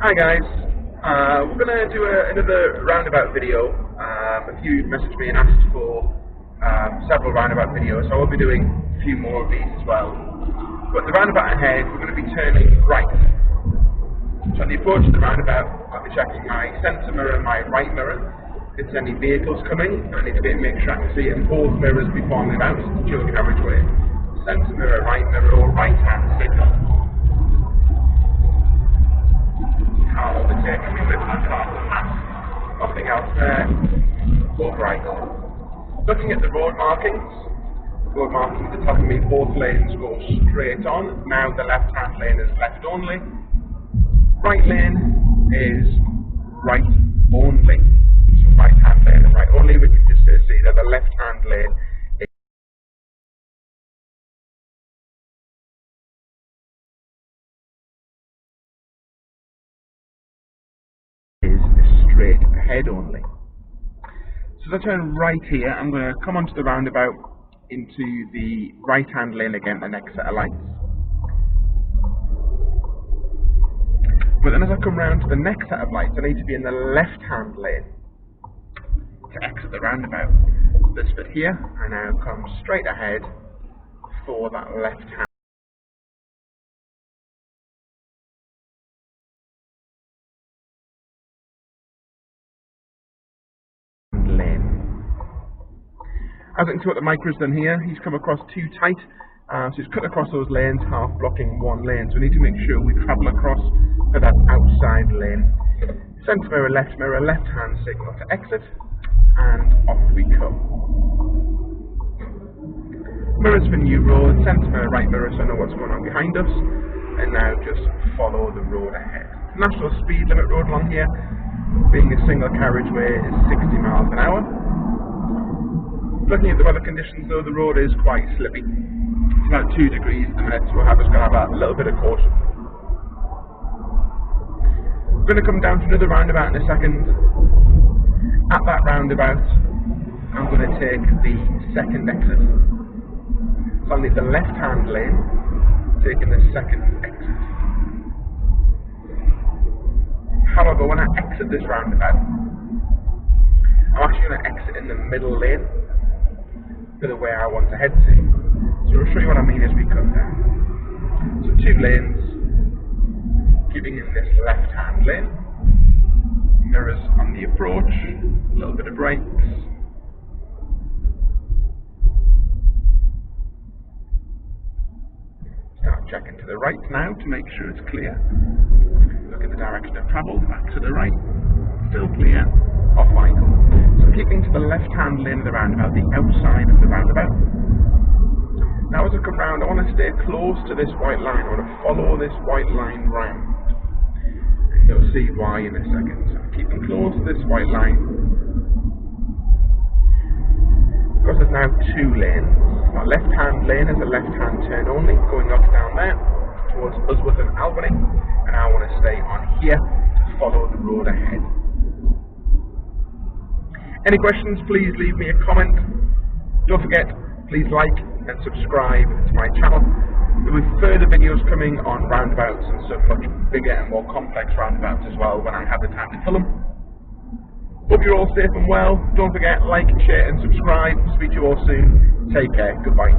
Hi guys, we're going to do another roundabout video. A few messaged me and asked for several roundabout videos, so I'll be doing a few more of these as well. But the roundabout ahead, we're going to be turning right. So on the approach to the roundabout, I'll be checking my centre mirror and my right mirror. If there's any vehicles coming, I need to make sure I can see in both mirrors before I move out to show the carriageway. Centre mirror, right mirror, or right hand signal. Car overtaking me with my car to pass. Nothing else there. Over I go. Looking at the road markings are telling me both lanes go straight on. Now the left hand lane is left only. Right lane is right only. So right hand lane and right only. We can just see that the left hand lane is straight ahead only. So as I turn right here, I'm going to come onto the roundabout into the right hand lane again, the next set of lights. But then as I come round to the next set of lights, I need to be in the left hand lane to exit the roundabout. This bit here, I now come straight ahead for that left hand lane. As I can see what the micro's done here, he's come across too tight, so he's cut across those lanes, half blocking one lane. So we need to make sure we travel across for that outside lane. Centre mirror, left hand signal to exit, and off we come. Mirrors for new road, centre mirror, right mirror, so I know what's going on behind us, and now just follow the road ahead. National speed limit road along here, being a single carriageway, is 60 miles an hour. Looking at the weather conditions though, the road is quite slippy. It's about 2 degrees at the minute, so we're just going to have a little bit of caution. We're going to come down to another roundabout in a second. At that roundabout, I'm going to take the second exit. So I'll need the left hand lane, taking the second exit. However, when I exit this roundabout, I'm actually going to exit in the middle lane to the way I want to head to. So I'll show you what I mean as we come down. So 2 lanes, keeping in this left hand lane. Mirrors on the approach, a little bit of brakes. Start checking to the right now to make sure it's clear. Look at the direction of travel, back to the right, still clear, off I go. So keeping to the left hand lane of the roundabout, the outside of the roundabout. Now as I come round, I want to stay close to this white line. I want to follow this white line round. And you'll see why in a second. So I'm keeping close to this white line. Because there's now 2 lanes. My left hand lane is a left hand turn only, going up down there towards Usworth and Albany. And I want to stay on here to follow the road ahead. Any questions, please leave me a comment. Don't forget, please like and subscribe to my channel. There will be further videos coming on roundabouts and some much bigger and more complex roundabouts as well when I have the time to film them. Hope you're all safe and well. Don't forget, like, share and subscribe. Speak to you all soon. Take care. Goodbye.